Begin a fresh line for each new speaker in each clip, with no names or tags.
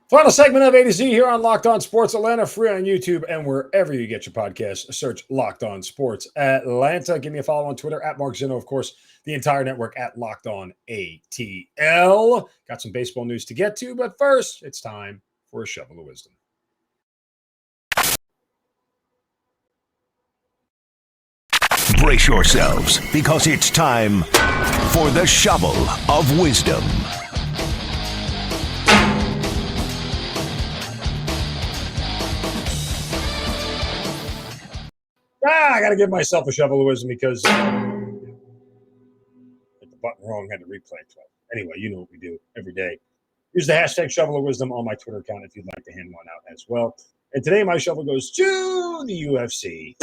Final segment of A to Z here on Locked On Sports Atlanta, free on YouTube and wherever you get your podcasts. Search Locked On Sports Atlanta. Give me a follow on Twitter at Mark Zinno. Of course, the entire network at Locked On ATL. Got some baseball news to get to, but first, it's time for a shovel of wisdom.
Brace yourselves, because it's time for the shovel of wisdom.
I got to give myself a shovel of wisdom because hit the button wrong, had to replay it twice. Anyway, you know what we do every day. Use the hashtag shovel of wisdom on my Twitter account if you'd like to hand one out as well. And today my shovel goes to the UFC.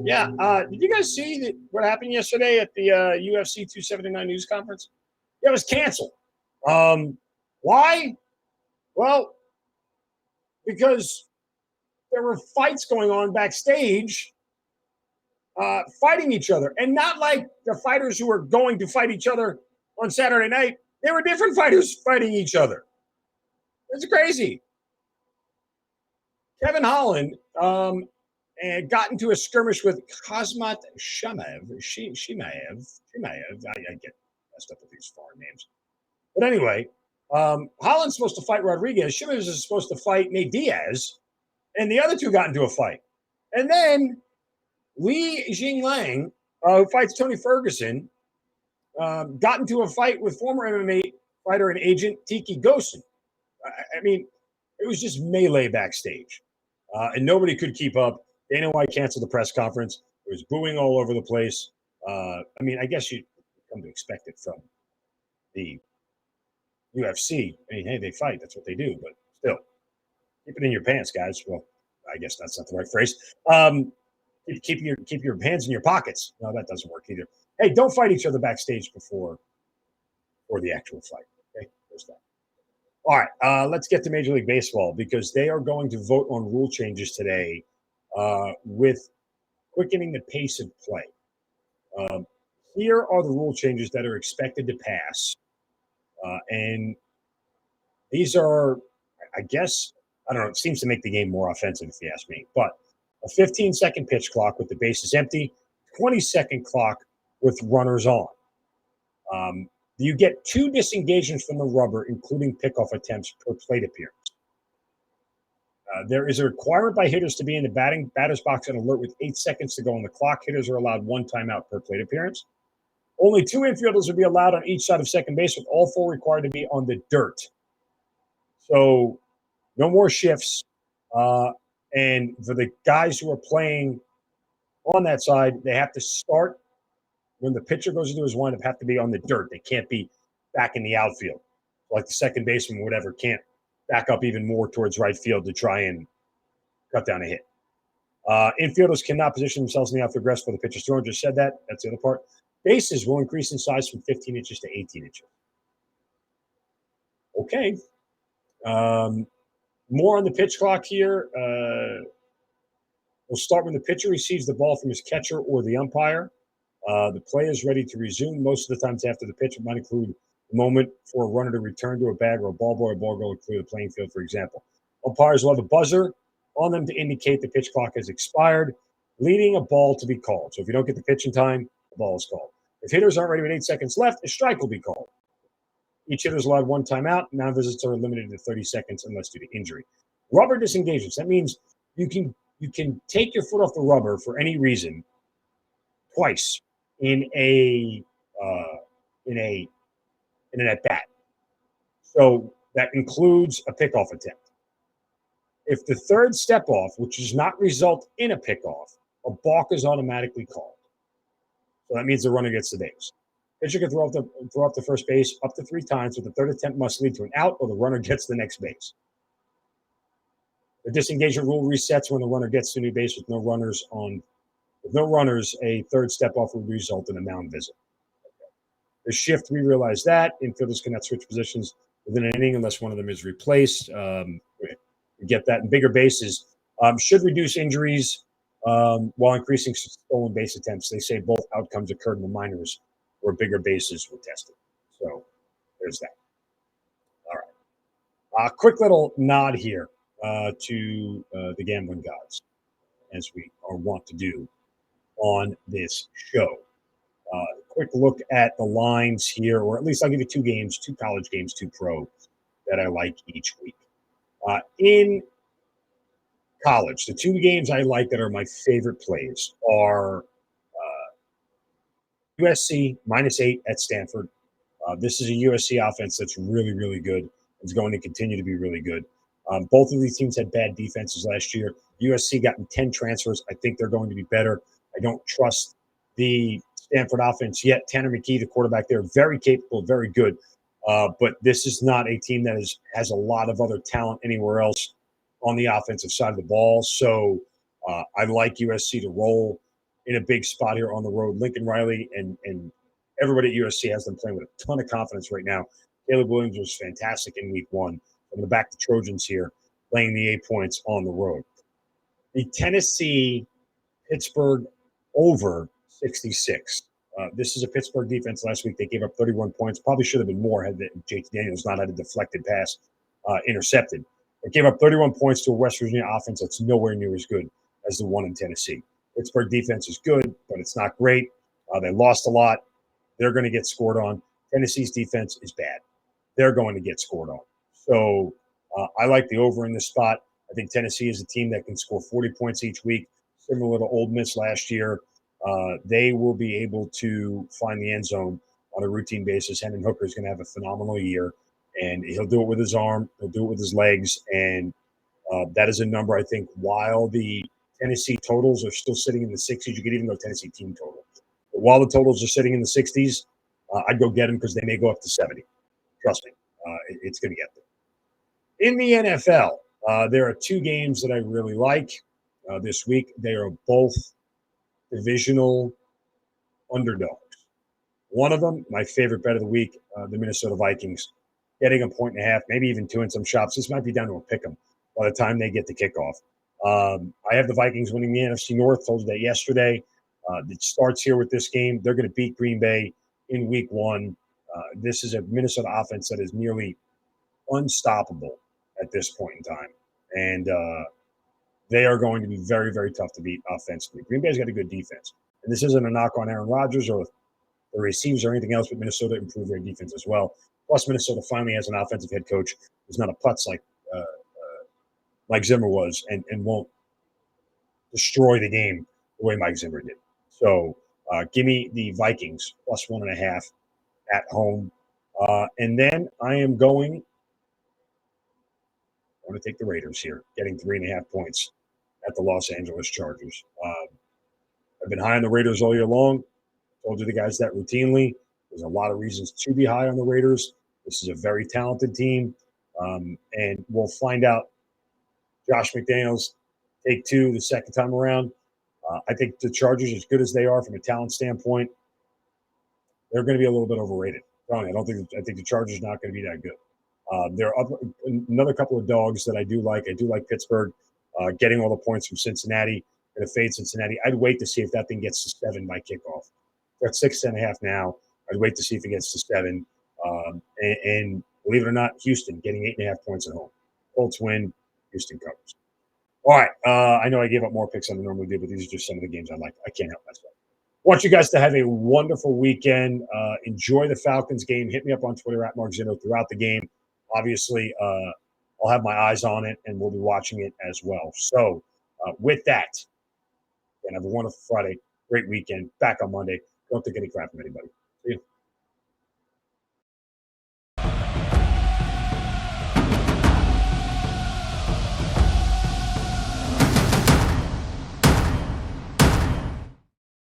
Yeah, did you guys see what happened yesterday at the UFC 279 news conference? Yeah, it was canceled. Why? Well, because there were fights going on backstage, fighting each other. And not like the fighters who were going to fight each other on Saturday night. They were different fighters fighting each other. It's crazy. Kevin Holland and got into a skirmish with Khamzat Chimaev. I get messed up with these foreign names. But anyway, Holland's supposed to fight Rodriguez. Chimaev is supposed to fight Nate Diaz. And the other two got into a fight. And then Li Jingliang, who fights Tony Ferguson, got into a fight with former MMA fighter and agent Tiki Gosen. I mean, it was just melee backstage. And nobody could keep up. Dana White canceled the press conference. There was booing all over the place. I mean, I guess you come to expect it from the UFC. I mean, hey, they fight. That's what they do. But still, keep it in your pants, guys. Well, I guess that's not the right phrase. Keep your hands in your pockets. No, that doesn't work either. Hey, don't fight each other backstage before the actual fight. Okay, there's that. All right, let's get to Major League Baseball because they are going to vote on rule changes today with quickening the pace of play. Here are the rule changes that are expected to pass. And these are, I guess, I don't know, it seems to make the game more offensive if you ask me. But a 15-second pitch clock with the bases empty, 20-second clock with runners on. You get 2 disengagements from the rubber, including pickoff attempts per plate appearance. There is a requirement by hitters to be in the batter's box and alert with 8 seconds to go on the clock. Hitters are allowed 1 timeout per plate appearance. Only 2 infielders will be allowed on each side of second base, with all 4 required to be on the dirt. So no more shifts. And for the guys who are playing on that side, they have to start when the pitcher goes into his windup, have to be on the dirt. They can't be back in the outfield. Like the second baseman, whatever, can't back up even more towards right field to try and cut down a hit. Infielders cannot position themselves in the outfield grass for the pitcher's throw. Just said that. That's the other part. Bases will increase in size from 15 inches to 18 inches. Okay. More on the pitch clock here. We'll start when the pitcher receives the ball from his catcher or the umpire. The play is ready to resume. Most of the times after the pitch, it might include the moment for a runner to return to a bag or a ball boy or ball girl to clear the playing field, for example. Umpires will have a buzzer on them to indicate the pitch clock has expired, leading a ball to be called. So if you don't get the pitch in time, the ball is called. If hitters aren't ready with 8 seconds left, a strike will be called. Each hitter is allowed 1 timeout. Non-visits are limited to 30 seconds unless due to injury. Rubber disengagements. That means you can take your foot off the rubber for any reason twice in an at bat. So that includes a pickoff attempt. If the third step off, which does not result in a pickoff, a balk is automatically called. So that means the runner gets the base. Pitcher can throw up the first base up to 3 times, but the third attempt must lead to an out or the runner gets the next base. The disengagement rule resets when the runner gets to new base with no runners. With no runners, a third step off will result in a mound visit. The shift, we realize that. Infielders cannot switch positions within an inning unless one of them is replaced. We get that. And bigger bases should reduce injuries while increasing stolen base attempts. They say both outcomes occurred in the minors where bigger bases were tested. So there's that. All Quick little nod here to the gambling gods, as we are wont to do on this show. Quick look at the lines here, or at least I'll give you two games, two college games, two pro that I like each week. In college, the two games I like that are my favorite plays are USC -8 at Stanford. This is a USC offense that's really, really good. It's going to continue to be really good. Both of these teams had bad defenses last year. USC got 10 transfers. I think they're going to be better. I don't trust the Stanford offense yet. Tanner McKee, the quarterback there, very capable, very good. But this is not a team that has a lot of other talent anywhere else on the offensive side of the ball. So I like USC to roll in a big spot here on the road. Lincoln Riley and everybody at USC has them playing with a ton of confidence right now. Caleb Williams was fantastic in week one. I'm going to back the Trojans here, laying the 8 points on the road. The Tennessee Pittsburgh over 66. This is a Pittsburgh defense last week. They gave up 31 points. Probably should have been more had JT Daniels not had a deflected pass intercepted. They gave up 31 points to a West Virginia offense that's nowhere near as good as the one in Tennessee. Pittsburgh defense is good, but it's not great. They lost a lot. They're going to get scored on. Tennessee's defense is bad. They're going to get scored on. So I like the over in this spot. I think Tennessee is a team that can score 40 points each week, similar to Ole Miss last year. They will be able to find the end zone on a routine basis. Hendon Hooker is going to have a phenomenal year, and he'll do it with his arm. He'll do it with his legs, and that is a number, I think, while the Tennessee totals are still sitting in the 60s, you could even go Tennessee team total. But while the totals are sitting in the 60s, I'd go get them because they may go up to 70. Trust me, it's going to get there. In the NFL, there are two games that I really like this week. They are both divisional underdogs. One of them, my favorite bet of the week, the Minnesota Vikings, getting a 1.5, maybe even two in some shops. This might be down to a pick 'em by the time they get the kickoff. I have the Vikings winning the NFC North. Told you that yesterday. It starts here with this game. They're going to beat Green Bay in week one. This is a Minnesota offense that is nearly unstoppable at this point in time. And they are going to be very, very tough to beat offensively. Green Bay's got a good defense. And this isn't a knock on Aaron Rodgers or the receivers or anything else, but Minnesota improved their defense as well. Plus, Minnesota finally has an offensive head coach who's not a putz like Zimmer was and won't destroy the game the way Mike Zimmer did. So give me the Vikings plus 1.5 at home. And then I am going – I want to take the Raiders here, getting 3.5 points at the Los Angeles Chargers. I've been high on the Raiders all year long. Told you the guys that routinely. There's a lot of reasons to be high on the Raiders. This is a very talented team. And we'll find out Josh McDaniels take two the second time around. I think the Chargers, as good as they are from a talent standpoint, they're going to be a little bit overrated. I think the Chargers not going to be that good. There are another couple of dogs that I do like. I do like Pittsburgh getting all the points from Cincinnati. Going to fade Cincinnati. I'd wait to see if that thing gets to 7 by kickoff. They're at 6.5 now. I'd wait to see if it gets to 7. And believe it or not, Houston getting 8.5 points at home. Colts win. Houston covers. All right. I know I gave up more picks than I normally do, but these are just some of the games I like. I can't help myself. Want you guys to have a wonderful weekend. Enjoy the Falcons game. Hit me up on Twitter at Mark Zinno throughout the game. Obviously, I'll have my eyes on it, and we'll be watching it as well. So with that, and have a wonderful Friday. Great weekend. Back on Monday. Don't take any crap from anybody.